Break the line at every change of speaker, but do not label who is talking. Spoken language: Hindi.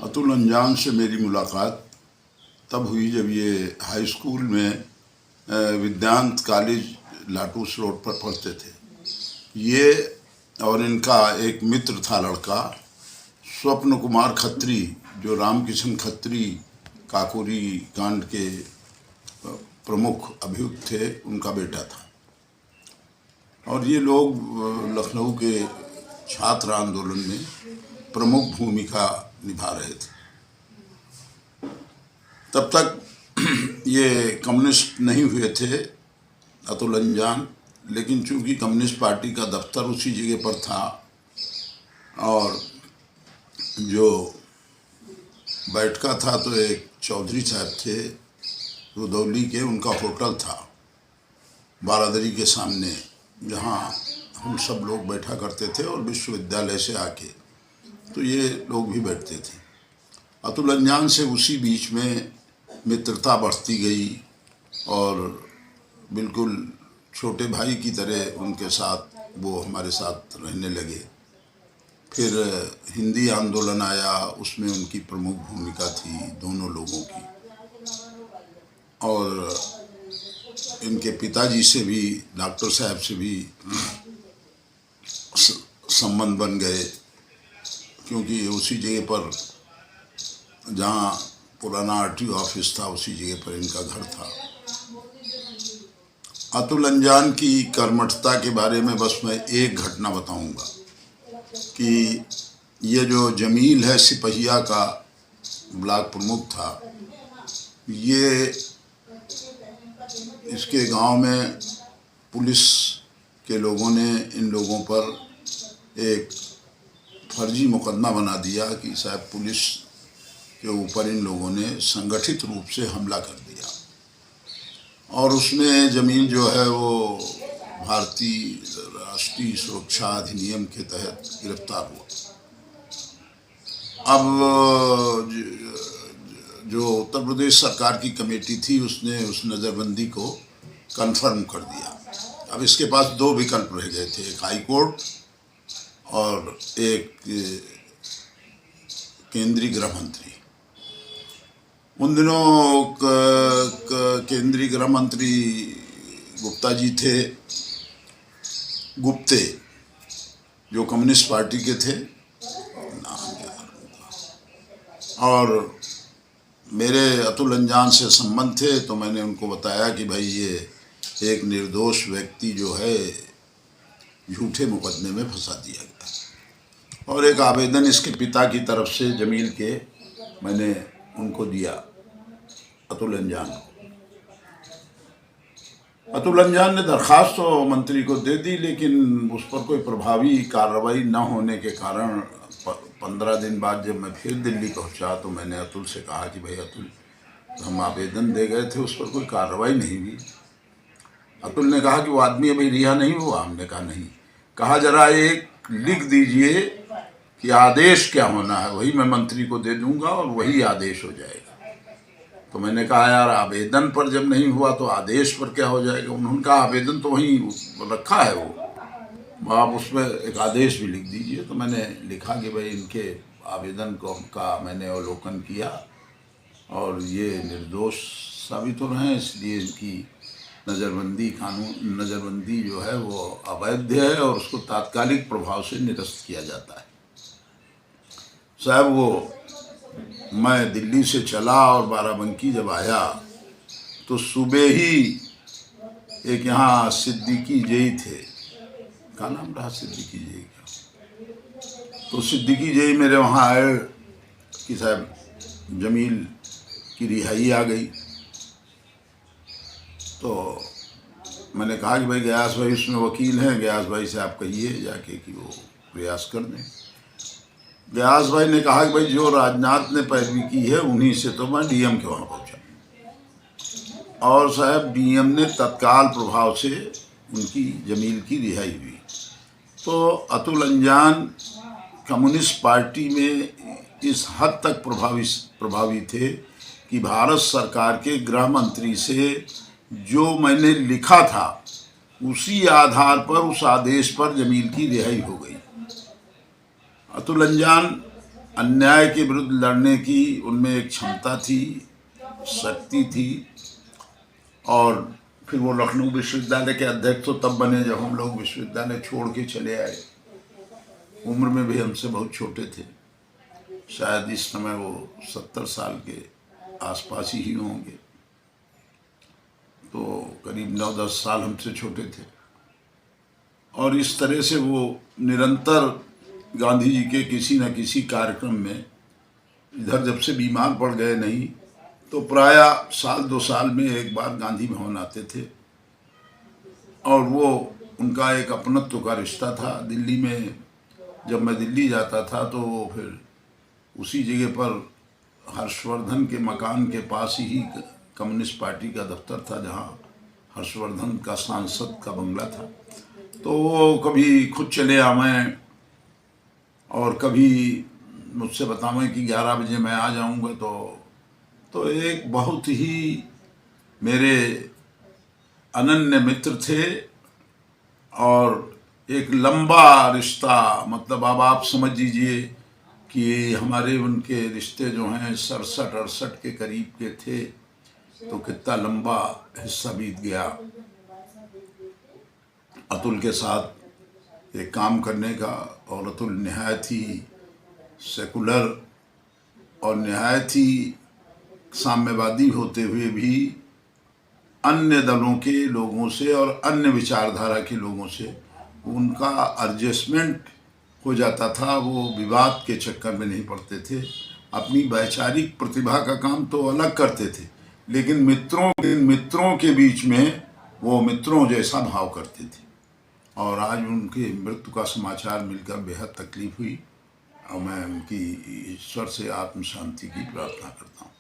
अतुल अंजान से मेरी मुलाकात तब हुई जब ये हाई स्कूल में विद्यांत कॉलेज लाटूस रोड पर पढ़ते थे। ये और इनका एक मित्र था लड़का स्वप्न कुमार खत्री, जो रामकिशन खत्री काकोरी कांड के प्रमुख अभियुक्त थे, उनका बेटा था। और ये लोग लखनऊ के छात्र आंदोलन में प्रमुख भूमिका निभा रहे थे। तब तक ये कम्युनिस्ट नहीं हुए थे अतुल अंजान, लेकिन चूंकि कम्युनिस्ट पार्टी का दफ्तर उसी जगह पर था और जो बैठका था तो एक चौधरी साहब थे रुदौली के, उनका होटल था बारादरी के सामने, जहाँ हम सब लोग बैठा करते थे और विश्वविद्यालय से आके तो ये लोग भी बैठते थे। अतुल अंजान से उसी बीच में मित्रता बढ़ती गई और बिल्कुल छोटे भाई की तरह उनके साथ वो हमारे साथ रहने लगे। फिर हिंदी आंदोलन आया, उसमें उनकी प्रमुख भूमिका थी दोनों लोगों की। और इनके पिताजी से भी, डॉक्टर साहब से भी संबंध बन गए, क्योंकि उसी जगह पर जहाँ पुराना आरटीओ ऑफिस था उसी जगह पर इनका घर था। अतुल अंजान की कर्मठता के बारे में बस मैं एक घटना बताऊंगा कि ये जो जमील है सिपहिया का ब्लॉक प्रमुख था, ये इसके गांव में पुलिस के लोगों ने इन लोगों पर एक फर्जी मुकदमा बना दिया कि शायद पुलिस के ऊपर इन लोगों ने संगठित रूप से हमला कर दिया, और उसमें जमील जो है वो भारतीय राष्ट्रीय सुरक्षा अधिनियम के तहत गिरफ्तार हुआ। अब जो उत्तर प्रदेश सरकार की कमेटी थी उसने उस नज़रबंदी को कन्फर्म कर दिया। अब इसके पास दो विकल्प रह गए थे, एक हाई कोर्ट और एक केंद्रीय गृह मंत्री। उन दिनों केंद्रीय गृह मंत्री गुप्ता जी थे, गुप्ते, जो कम्युनिस्ट पार्टी के थे, और मेरे अतुल अंजान से संबंध थे। तो मैंने उनको बताया कि भाई ये एक निर्दोष व्यक्ति जो है झूठे मुकदमे में फंसा दिया गया, और एक आवेदन इसके पिता की तरफ से जमील के मैंने उनको दिया अतुल अंजान को। अतुल अंजान ने दरख्वास्त तो मंत्री को दे दी, लेकिन उस पर कोई प्रभावी कार्रवाई न होने के कारण 15 दिन बाद जब मैं फिर दिल्ली पहुंचा तो मैंने अतुल से कहा कि भाई अतुल, हम आवेदन दे गए थे, उस पर कोई कार्रवाई नहीं हुई। अतुल ने कहा कि वो आदमी अभी रिहा नहीं हुआ। हमने कहा नहीं। कहा जरा एक लिख दीजिए कि आदेश क्या होना है, वही मैं मंत्री को दे दूंगा और वही आदेश हो जाएगा। तो मैंने कहा यार, आवेदन पर जब नहीं हुआ तो आदेश पर क्या हो जाएगा। उन्होंने कहा आवेदन तो वहीं रखा है, वो आप उसमें एक आदेश भी लिख दीजिए। तो मैंने लिखा कि भाई इनके आवेदन का मैंने अवलोकन किया और ये निर्दोष साबित हो रहे हैं, इसलिए इनकी नज़रबंदी जो है वो अवैध है और उसको तात्कालिक प्रभाव से निरस्त किया जाता है। साहब, वो मैं दिल्ली से चला और बाराबंकी जब आया तो सुबह ही एक यहाँ सिद्दीकी जई थे, क्या नाम रहा, सिद्दीकी जई का, तो सिद्दीकी जई मेरे वहाँ आए कि साहब जमील की रिहाई आ गई। तो मैंने कहा कि भाई गयास भाई उसमें वकील हैं, गयास भाई से आप कहिए जाके कि वो प्रयास कर दें। गयास भाई ने कहा कि भाई जो राजनाथ ने पैरवी की है उन्हीं से। तो मैं डीएम के वहाँ पहुँचा और साहब डीएम ने तत्काल प्रभाव से उनकी जमील की रिहाई हुई। तो अतुल अंजान कम्युनिस्ट पार्टी में इस हद तक प्रभावी थे कि भारत सरकार के गृह मंत्री से जो मैंने लिखा था उसी आधार पर, उस आदेश पर जमील की रिहाई हो गई। अतुल अंजान अन्याय के विरुद्ध लड़ने की उनमें एक क्षमता थी, शक्ति थी। और फिर वो लखनऊ विश्वविद्यालय के अध्यक्ष तो तब बने जब हम लोग विश्वविद्यालय छोड़ के चले आए। उम्र में भी हमसे बहुत छोटे थे, शायद इस समय वो 70 साल के आसपास ही होंगे, तो करीब 9-10 साल हमसे छोटे थे। और इस तरह से वो निरंतर गांधी जी के किसी न किसी कार्यक्रम में, इधर जब से बीमार पड़ गए नहीं तो प्रायः साल 2 साल में एक बार गांधी भवन आते थे। और वो उनका एक अपनत्व का रिश्ता था। दिल्ली में जब मैं दिल्ली जाता था तो फिर उसी जगह पर हर्षवर्धन के मकान के पास ही कम्युनिस्ट पार्टी का दफ्तर था, जहाँ हर्षवर्धन का सांसद का बंगला था। तो वो कभी खुद चले आवें और कभी मुझसे बतावें कि 11 बजे मैं आ जाऊंगा। तो एक बहुत ही मेरे अनन्य मित्र थे और एक लंबा रिश्ता, मतलब अब आप समझ लीजिए कि हमारे उनके रिश्ते जो हैं 67-68 के करीब के थे, तो कितना लंबा हिस्सा बीत गया अतुल के साथ एक काम करने का। और अतुल निहायत ही सेकुलर और निहायत ही साम्यवादी होते हुए भी अन्य दलों के लोगों से और अन्य विचारधारा के लोगों से उनका एडजस्टमेंट हो जाता था। वो विवाद के चक्कर में नहीं पड़ते थे। अपनी वैचारिक प्रतिभा का काम तो अलग करते थे, लेकिन मित्रों के बीच में वो मित्रों जैसा भाव करते थे। और आज उनके मृत्यु का समाचार मिलकर बेहद तकलीफ हुई और मैं उनकी ईश्वर से आत्म शांति की प्रार्थना करता हूँ।